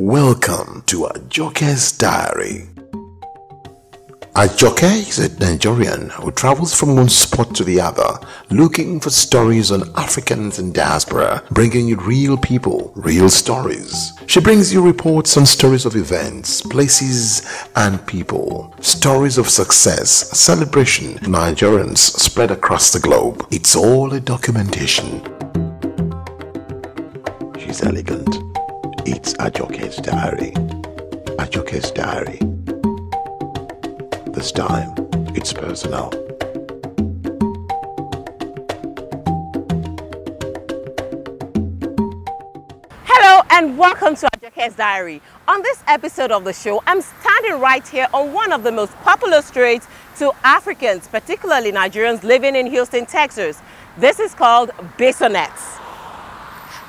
Welcome to Ajoke's Diary. Ajoke is a Nigerian who travels from one spot to the other, looking for stories on Africans in diaspora, bringing you real people, real stories. She brings you reports on stories of events, places, and people. Stories of success, celebration, Nigerians spread across the globe. It's all a documentation. She's elegant. It's Ajoke's Diary. Ajoke's Diary. This time, it's personal. Hello and welcome to Ajoke's Diary. On this episode of the show, I'm standing right here on one of the most popular streets to Africans, particularly Nigerians living in Houston, Texas. This is called Bissonnet.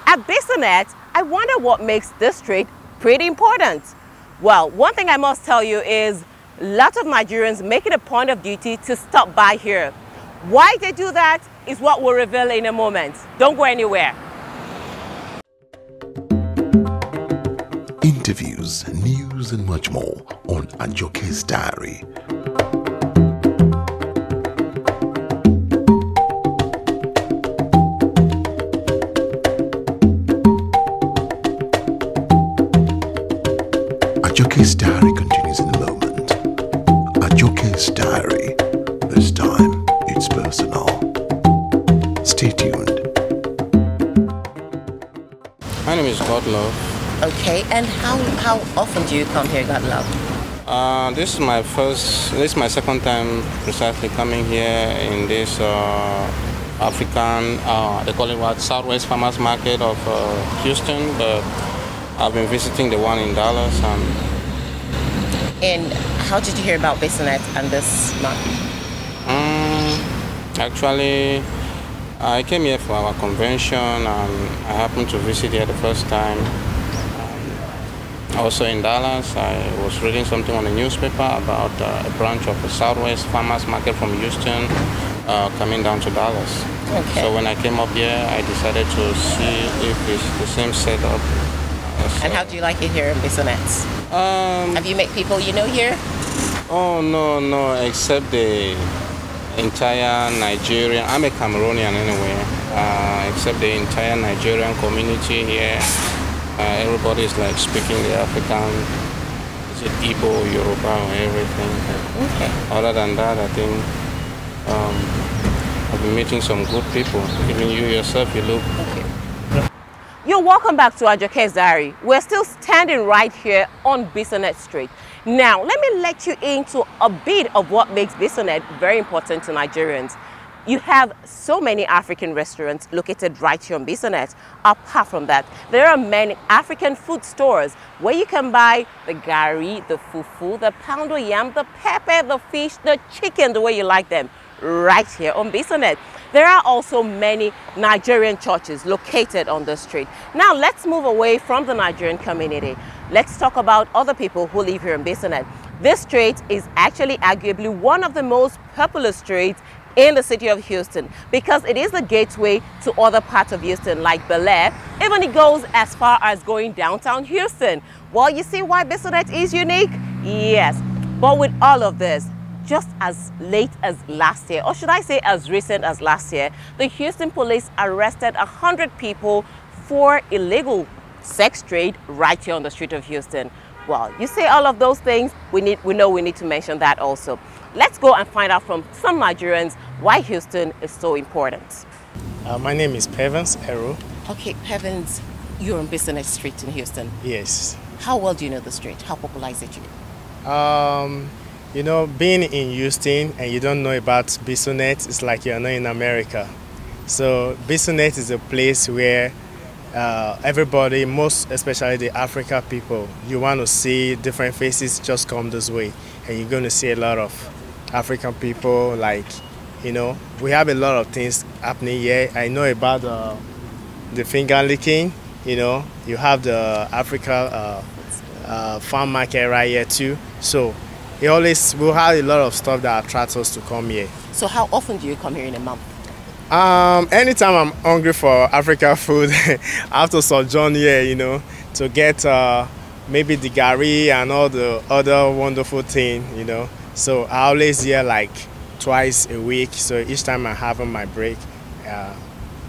At Bissonnett, I wonder what makes this street pretty important. Well, one thing I must tell you is lots of Nigerians make it a point of duty to stop by here. Why they do that is what we'll reveal in a moment. Don't go anywhere. Interviews, news, and much more on Ajoke's Diary. Ajoke's Diary continues in a moment. Ajoke's Diary. This time, it's personal. Stay tuned. My name is Godlove. Okay, and how often do you come here, Godlove? This is my second time precisely coming here in this African, they call it what, Southwest Farmers Market of Houston, but I've been visiting the one in Dallas. And how did you hear about Bissonnet and this market? Actually, I came here for our convention and I happened to visit here the first time. Also in Dallas, I was reading something on the newspaper about a branch of the Southwest Farmers Market from Houston coming down to Dallas. Okay. So when I came up here, I decided to see if it's the same setup. And how do you like it here in Bissonnet? Have you met people you know here? Oh, no, except the entire Nigerian, I'm a Cameroonian anyway, except the entire Nigerian community here. Everybody is like speaking the African, is it Igbo, Yoruba, or everything. Okay. Other than that, I think I've been meeting some good people. Even you yourself, you look. Okay. You're welcome back to Ajoke's Diary. We're still standing right here on Bissonnet Street. Now, let me let you into a bit of what makes Bissonnet very important to Nigerians. You have so many African restaurants located right here on Bissonnet. Apart from that, there are many African food stores where you can buy the gari, the fufu, the poundo yam, the pepper, the fish, the chicken, the way you like them, right here on Bissonnet. There are also many Nigerian churches located on the street. Now let's move away from the Nigerian community. Let's talk about other people who live here in Bissonnet. This street is actually arguably one of the most popular streets in the city of Houston because it is the gateway to other parts of Houston like Bel Air. Even it goes as far as going downtown Houston. Well, you see why Bissonnet is unique? Yes, but with all of this, just as late as last year, or should I say as recent as last year, the Houston police arrested 100 people for illegal sex trade right here on the street of Houston. Well, you say all of those things, we know we need to mention that also. Let's go and find out from some Nigerians why Houston is so important. My name is Pevens Ero. Okay, Pevens, you're on Bissonnet Street in Houston. Yes. How well do you know the street? How popular is it? You know, being in Houston and you don't know about Bissonnet, it's like you're not in America. So Bissonnet is a place where everybody, most especially the African people, you want to see different faces, just come this way. And you're going to see a lot of African people, like, you know, we have a lot of things happening here. I know about the finger licking, you know, you have the Africa farm market right here too. So we'll have a lot of stuff that attracts us to come here. So how often do you come here in a month? Anytime I'm hungry for African food, I have to sojourn here, you know, to get maybe the gari and all the other wonderful thing, you know. So I always hear like twice a week. So each time I have on my break,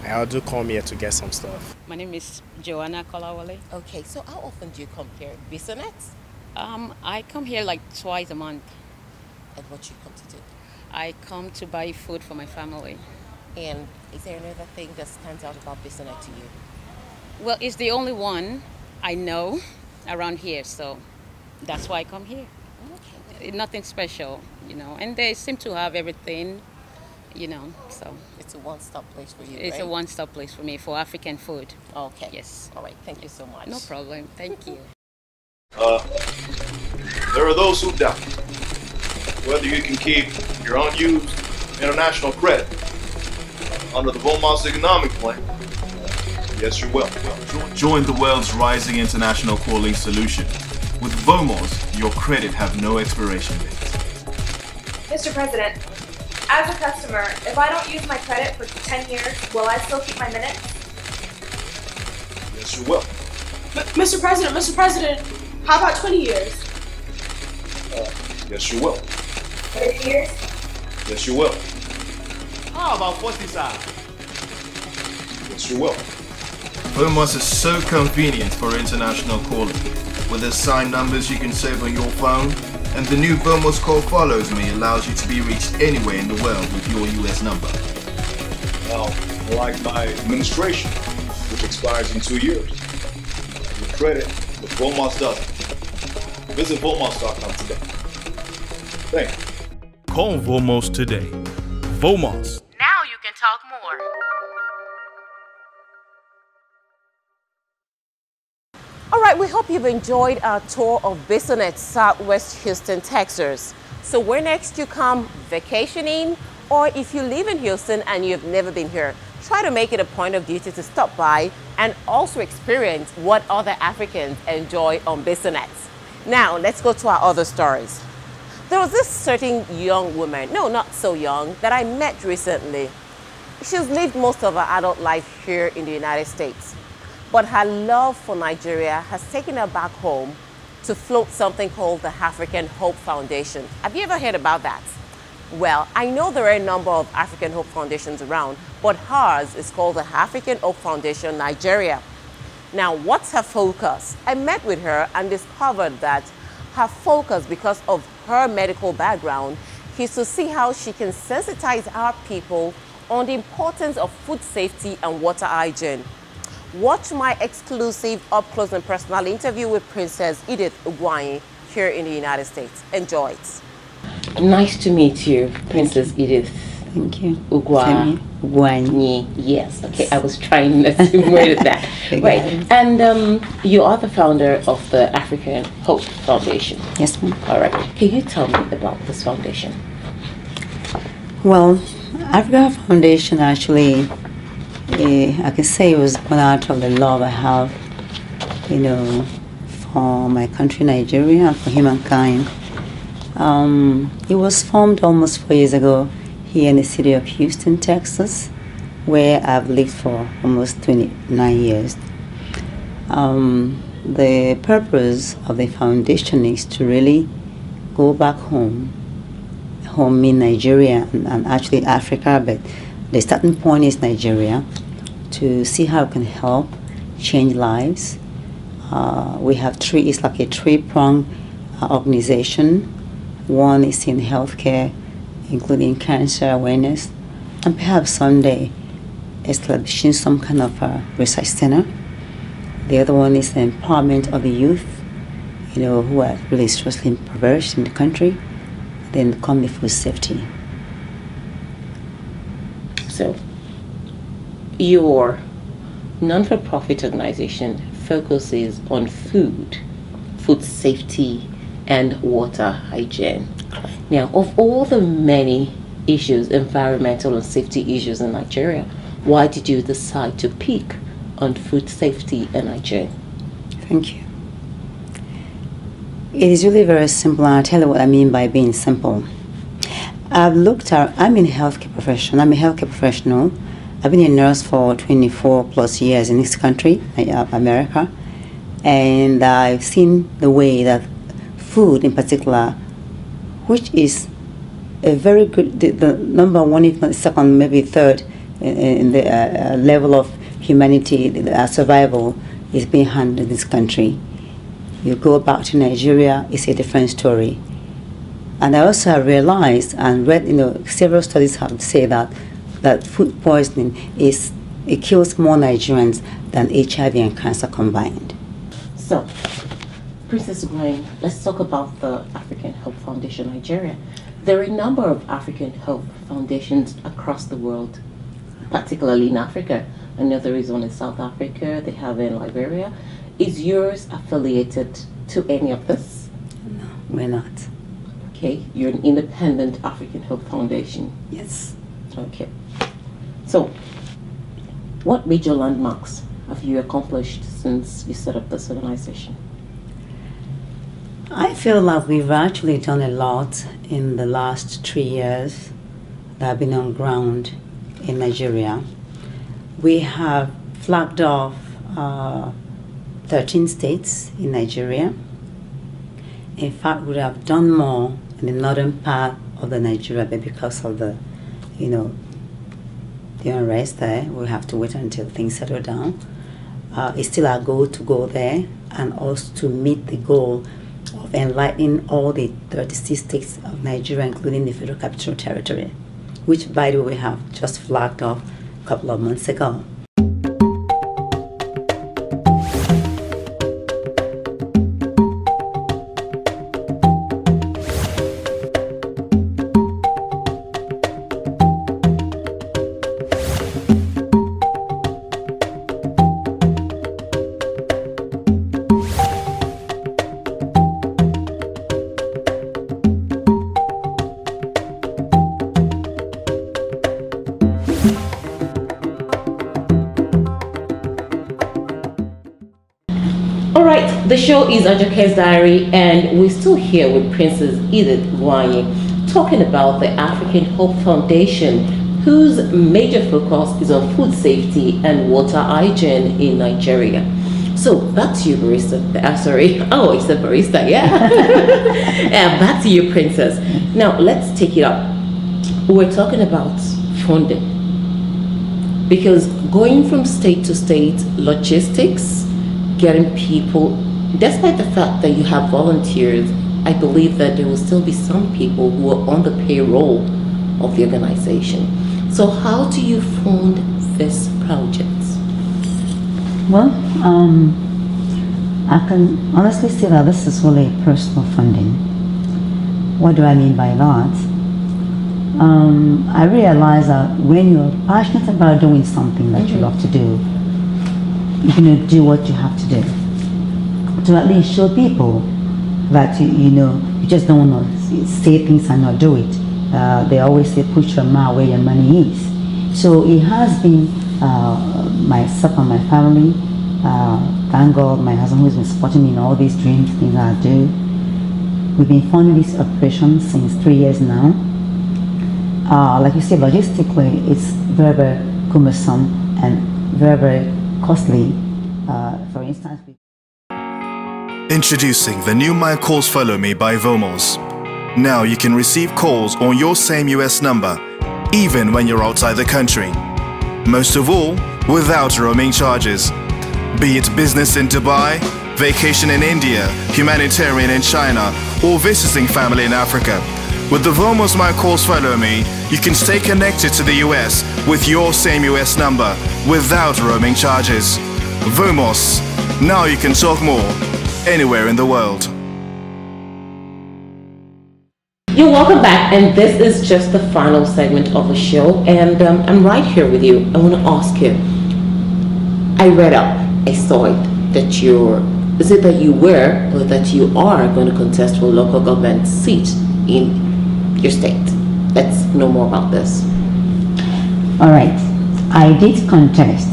I do come here to get some stuff. My name is Joanna Kolawale. Okay, so how often do you come here? Bissonnett? I come here like twice a month. And what you come to do? I come to buy food for my family. And is there another thing that stands out about Bissonnett to you? Well, it's the only one I know around here, so that's why I come here. Okay. Nothing special, you know, and they seem to have everything, you know, so. It's a one-stop place for you, It's right? a one-stop place for me for African food. Okay. Yes. All right, thank you so much. No problem. Thank you. There are those who doubt whether you can keep your unused international credit under the Vomos economic plan. Yes, you will. Join the world's rising international calling solution. With Vomos, your credit have no expiration date. Mr. President, as a customer, if I don't use my credit for 10 years, will I still keep my minutes? Yes, you will. Mr. President, how about 20 years? Yes, you will. 30 years? Yes, you will. How about 40, sir? Yes, you will. Vomos is so convenient for international calling. With assigned numbers you can save on your phone, and the new Vomos Call Follows Me allows you to be reached anywhere in the world with your US number. Now, like my administration, which expires in 2 years, your credit with Vomos doesn't. Visit Vomos.com today. Thank you. Call Vomos today. Vomos. Now you can talk more. All right, we hope you've enjoyed our tour of Bissonnett, Southwest Houston, Texas. So where next you come vacationing, or if you live in Houston and you've never been here, try to make it a point of duty to stop by and also experience what other Africans enjoy on Bissonnett. Now, let's go to our other stories. There was this certain young woman, no, not so young, that I met recently. She's lived most of her adult life here in the United States. But her love for Nigeria has taken her back home to float something called the African Hope Foundation. Have you ever heard about that? Well, I know there are a number of African Hope Foundations around, but hers is called the African Hope Foundation Nigeria. Now, what's her focus? I met with her and discovered that her focus, because of her medical background, is to see how she can sensitize our people on the importance of food safety and water hygiene. Watch my exclusive up-close and personal interview with Princess Edith Ugwuanyi here in the United States. Enjoy it. Nice to meet you, Princess Edith. Thank you. Ugwuanyi. Yes, okay, I was trying not to word that. Right, and you are the founder of the African Hope Foundation. Yes, ma'am. All right, can you tell me about this foundation? Well, African Foundation actually, I can say it was born out of the love I have, you know, for my country, Nigeria, and for humankind. It was formed almost 4 years ago here in the city of Houston, Texas, where I've lived for almost 29 years. The purpose of the foundation is to really go back home in Nigeria and actually Africa, but the starting point is Nigeria, to see how it can help change lives. We have it's like a three-pronged organization. One is in healthcare, including cancer awareness, and perhaps someday establishing some kind of a research center. The other one is the empowerment of the youth, you know, who are really struggling impoverished in the country. Then come the food safety. So, your non-for-profit organization focuses on food safety, and water hygiene. Now, of all the many issues, environmental and safety issues in Nigeria, why did you decide to pick on food safety and hygiene? Thank you. It is really very simple, and I'll tell you what I mean by being simple. I'm a healthcare professional. I'm a healthcare professional. I've been a nurse for 24 plus years in this country, America. And I've seen the way that food in particular, which is a very good, the number one, if not second, maybe third in the level of humanity, survival, is being handled in this country. You go back to Nigeria, it's a different story. And I also have realized and read, several studies have said that food poisoning it kills more Nigerians than HIV and cancer combined. So, Princess Ibrahim, let's talk about the African Health Foundation Nigeria. There are a number of African health foundations across the world, particularly in Africa. I know there is one in South Africa, they have in Liberia. Is yours affiliated to any of this? No, we're not. Okay, you're an independent African Health Foundation? Yes. Okay. So, what major landmarks have you accomplished since you set up this organization? I feel like we've actually done a lot in the last 3 years that have been on ground in Nigeria. We have flagged off 13 states in Nigeria. In fact, we have done more in the northern part of the Nigeria, but because of the unrest there, we have to wait until things settle down. It's still our goal to go there and also to meet the goal of enlightening all the 36 states of Nigeria, including the Federal Capital Territory, which, by the way, we have just flagged off a couple of months ago. The show is Ajoke's Diary, and we're still here with Princess Edith Wanyi talking about the African Hope Foundation, whose major focus is on food safety and water hygiene in Nigeria. So back to you, barista. Sorry, oh, it's a barista, yeah. Back to you, Princess. Now let's take it up. We're talking about funding, because going from state to state, logistics, getting people. Despite the fact that you have volunteers, I believe that there will still be some people who are on the payroll of the organization. So how do you fund this project? Well, I can honestly say that this is really personal funding. What do I mean by that? I realize that when you're passionate about doing something that you love to do, you're going to do what you have to do to at least show people that you just don't want to say things and not do it. They always say push your mouth where your money is. So it has been myself and my family. Thank God, my husband who's been supporting me in all these dreams, things I do. We've been funding this operation since 3 years now. Like you said, logistically, it's very, very cumbersome and very, very costly. For instance, Introducing the new My Calls Follow Me by Vomos. Now you can receive calls on your same US number, even when you're outside the country. Most of all, without roaming charges. Be it business in Dubai, vacation in India, humanitarian in China, or visiting family in Africa. With the Vomos My Calls Follow Me, you can stay connected to the US with your same US number, without roaming charges. Vomos. Now you can talk more, anywhere in the world. You're welcome back, and this is just the final segment of the show, and I'm right here with you. I want to ask you, I read up, I saw it, that is it that you were or that you are going to contest for a local government seat in your state? Let's know more about this. All right, I did contest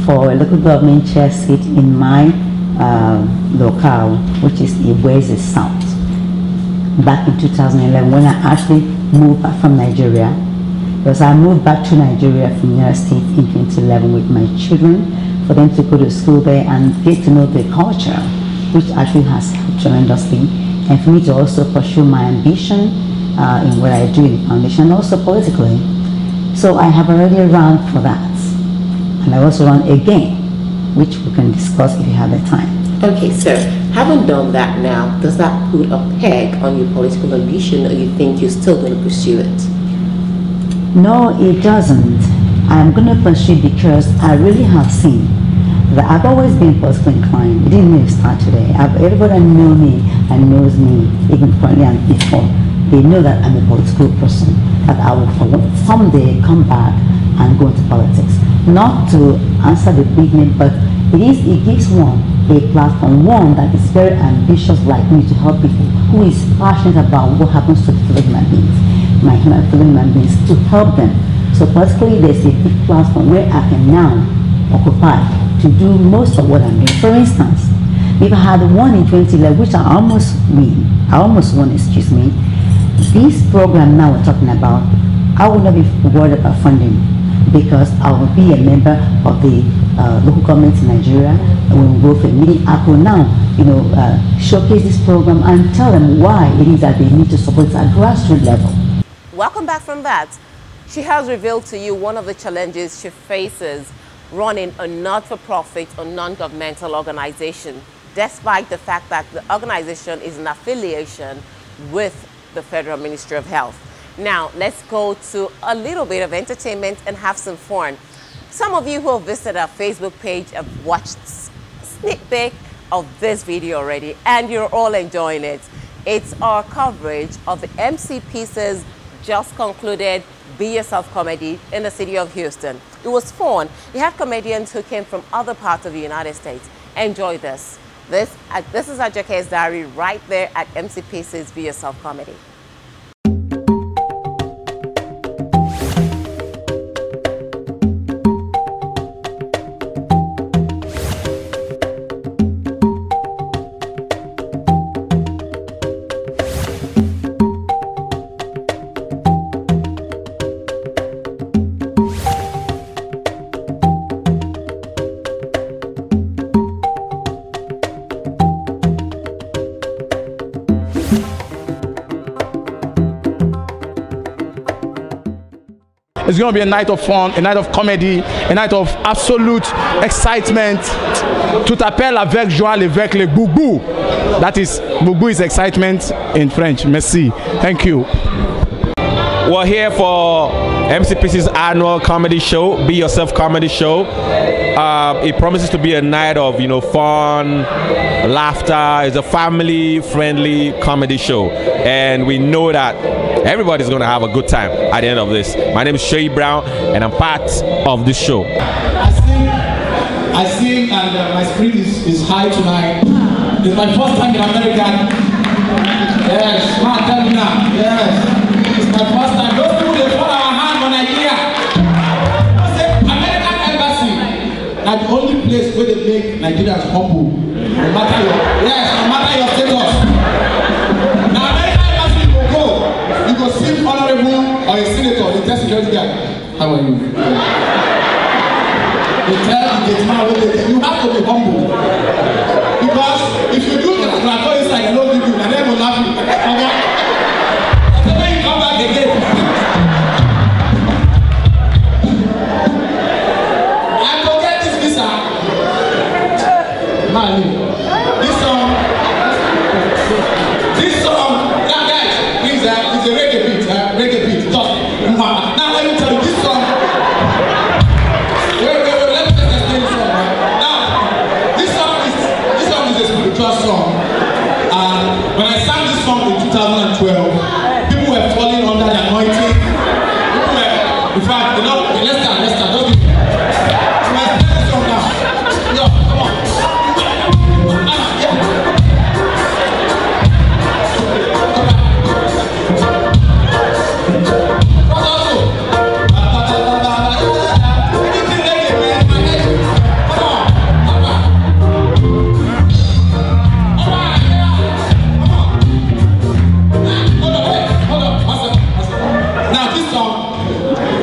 for a local government chair seat in my locale, which is Iweze South, back in 2011 when I actually moved back from Nigeria, because I moved back to Nigeria from United States in 2011 with my children for them to go to school there and get to know the culture, which actually has helped tremendously, and for me to also pursue my ambition in what I do in the foundation, and also politically. So I have already run for that, and I also run again, which we can discuss if you have the time. Okay, sir, having done that now, does that put a peg on your political ambition, or you think you're still going to pursue it? No, it doesn't. I'm going to pursue it because I really have seen that I've always been politically inclined. It didn't even start today. Everybody knows me and knows me, even currently and before. They know that I'm a political person, that I will someday come back and go into politics. Not to answer the big name, but it gives one a platform, one that is very ambitious like me, to help people, who is passionate about what happens to fellow human beings, my fellow human beings, to help them. So politically, there's a big platform where I can now occupy to do most of what I'm doing. For instance, if I had won in 2011, which I almost won, excuse me, this program now we're talking about, I will not be worried about funding, because I will be a member of the local government in Nigeria. When we go for a meeting, I could now, showcase this program and tell them why it is that they need to support it at grassroots level. Welcome back from that. She has revealed to you one of the challenges she faces running a not-for-profit or non-governmental organization, despite the fact that the organization is an affiliation with the Federal Ministry of Health. Now, let's go to a little bit of entertainment and have some fun. Some of you who have visited our Facebook page have watched a snippet of this video already, and you're all enjoying it. It's our coverage of the MC Pieces just concluded Be Yourself comedy in the city of Houston. It was fun. You have comedians who came from other parts of the United States. Enjoy this. This is Ajoke's Diary right there at MC Pieces Be Yourself comedy. It's going to be a night of fun, a night of comedy, a night of absolute excitement. Tout appelle avec joie avec le boubou. That is, boubou is excitement in French. Merci. Thank you. We're here for MCPC's annual comedy show, Be Yourself comedy show. It promises to be a night of, fun, laughter. It's a family-friendly comedy show, and we know that everybody's going to have a good time at the end of this. My name is Shay Brown, and I'm part of this show. I sing, and my spirit is high tonight. It's my first time in America. Yes, yes. It's my first time. Those people, they put our hand on Nigeria. American Embassy are the only place where they make Nigerians humble. No matter your status. Now, American Embassy will go. You go see honorable or a senator, the test security guy. How are you? They tell the man, you have to be humble. Because if you do the plateau inside, they don't give you, and they will laugh you. Okay? So when you come back again, I go get this visa. Man, this song, now guys, please, it's a reggae beat, just, now let me tell you, this song, wait, let me just explain this song, right? Now, this song is a spiritual song, and when I sang this song in 2012, people were falling under the anointing, people were, in fact, let's start, just give me. So I play this song now, yo, come on.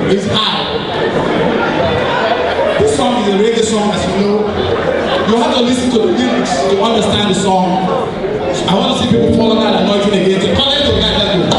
It's high. people fall under the anointing again. So connect to guys, let's go.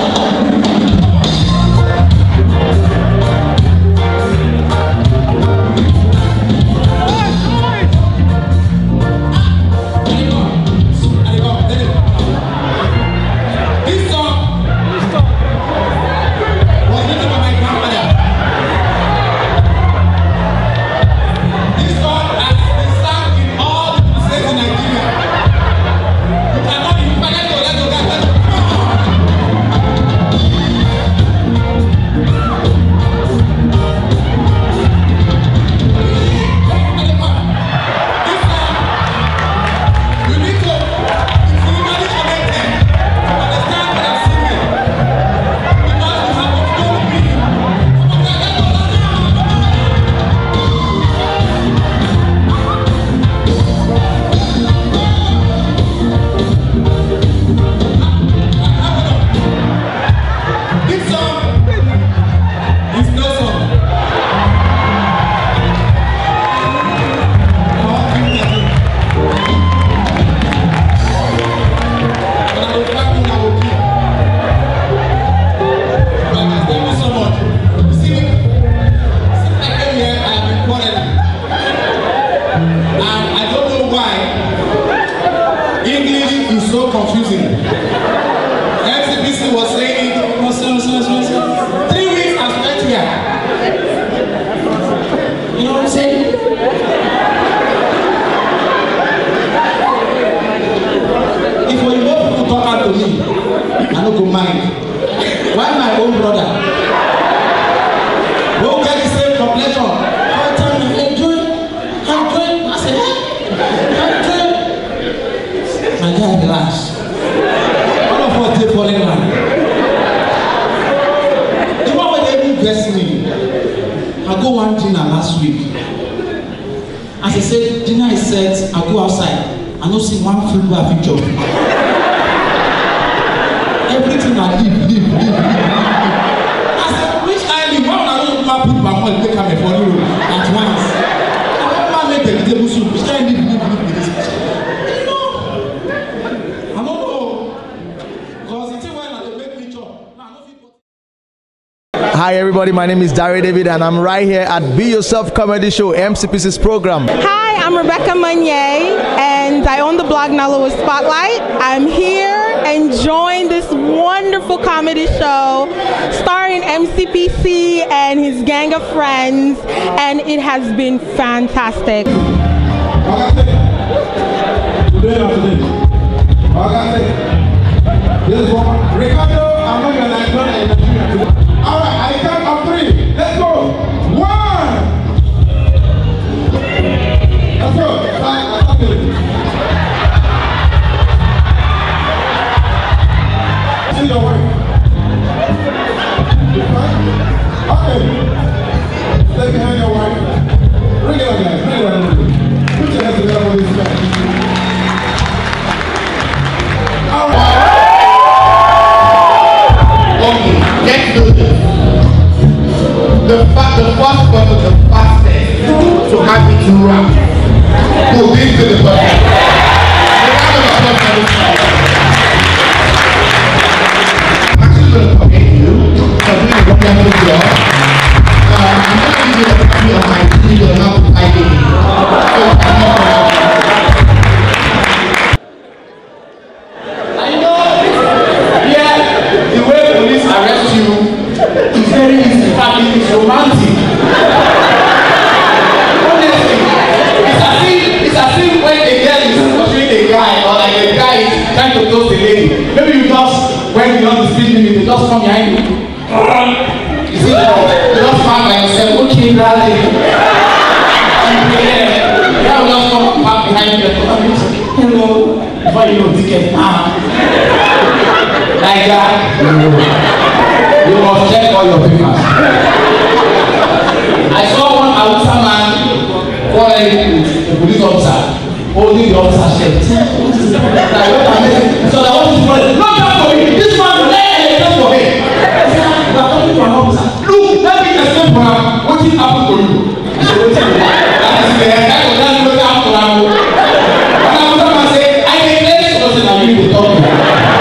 Hi everybody, my name is Dari David and I'm right here at Be Yourself Comedy Show, MCPC's program. Hi, I'm Rebecca Monye and I own the blog Nollywood Spotlight. I'm here enjoying this wonderful comedy show starring MCPC and his gang of friends, and it has been fantastic. All right, I count on 3. Let's go. 1. Let's go. See your wife. Okay. Stay behind your wife. Bring it up, guys. Bring it up. Put your hands together for this guy. All right. Okay, let's do this. The first one was the fastest to have it to run. So this is the first. I'm actually going to forget you for doing a wonderful job. I'm going to give you a copy of my CD on how to type it. I know, yeah, the way police arrest you is very easy. In fact, it is romantic. Honestly, it's as if when a girl is pursuing a guy, or like a guy is trying to toast a lady, maybe you just, when you're on the speed limit, you just come behind you. You see, you just find by yourself, okay, darling. Yeah, will just come back behind you and hello, before you know, ticket. Like that, you must check all your papers. I saw one Hausa man quarreling with a police officer, holding the officer's shirt. So that was his brother. Look out for me! This man will let anything for him. You are talking to an officer. Look, let me explain for him what is happened to you. That is the entire of that after now. And I was say, I can tell you something that you will talk to.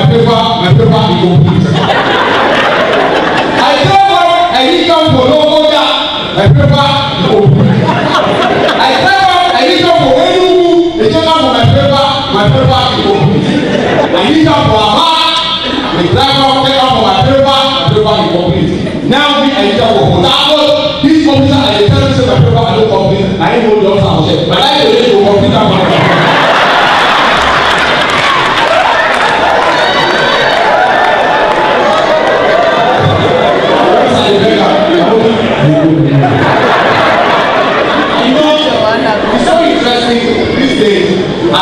my paper is complete. I tell them I need come for logo that my paper is complete. I tell them I need come for any they take up for my paper is complete. I need come for a mark, the driver take up for my paper is complete. Now we are here for Potabo. This officer I tell me say my paper I don't complete. I ain't know the officer but I tell you to complete that one. It's so interesting these days. I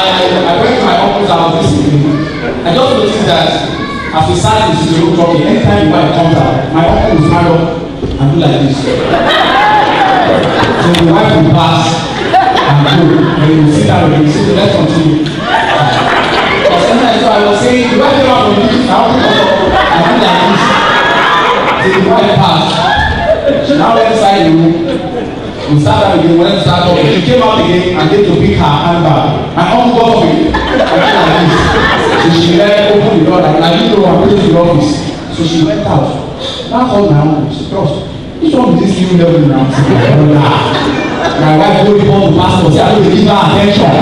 went to my uncle's house this evening. I just noticed that as we sat in the room talking, anytime when I come out, my uncle will stand up and do like this. So the wife will pass and go. And he will sit down and he will say, let's continue. But sometimes so I was saying, the wife came out from this, I want to come up and do like this. So the wife passed. She now went inside the room. We started again, when we started talking. She came out again and came to pick her handbag. My uncle got up with like this. So she left, opened the door, like, you know, I'm going to the office. So she went out. Now called my uncle. She said, which one is this new level now? My wife told me all the pastor, say, I don't give her attention.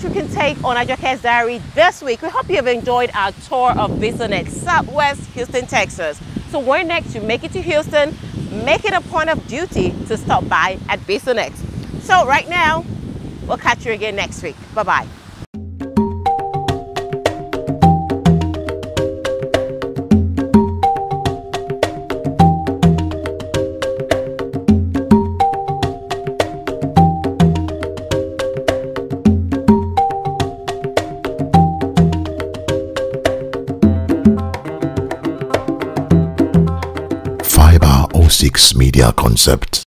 We can take on Ajoke's Diary this week. We hope you have enjoyed our tour of Bissonnett, Southwest Houston, Texas. So when next you make it to Houston, make it a point of duty to stop by at Bissonnett. So right now, we'll catch you again next week. Bye-bye. Media Concept.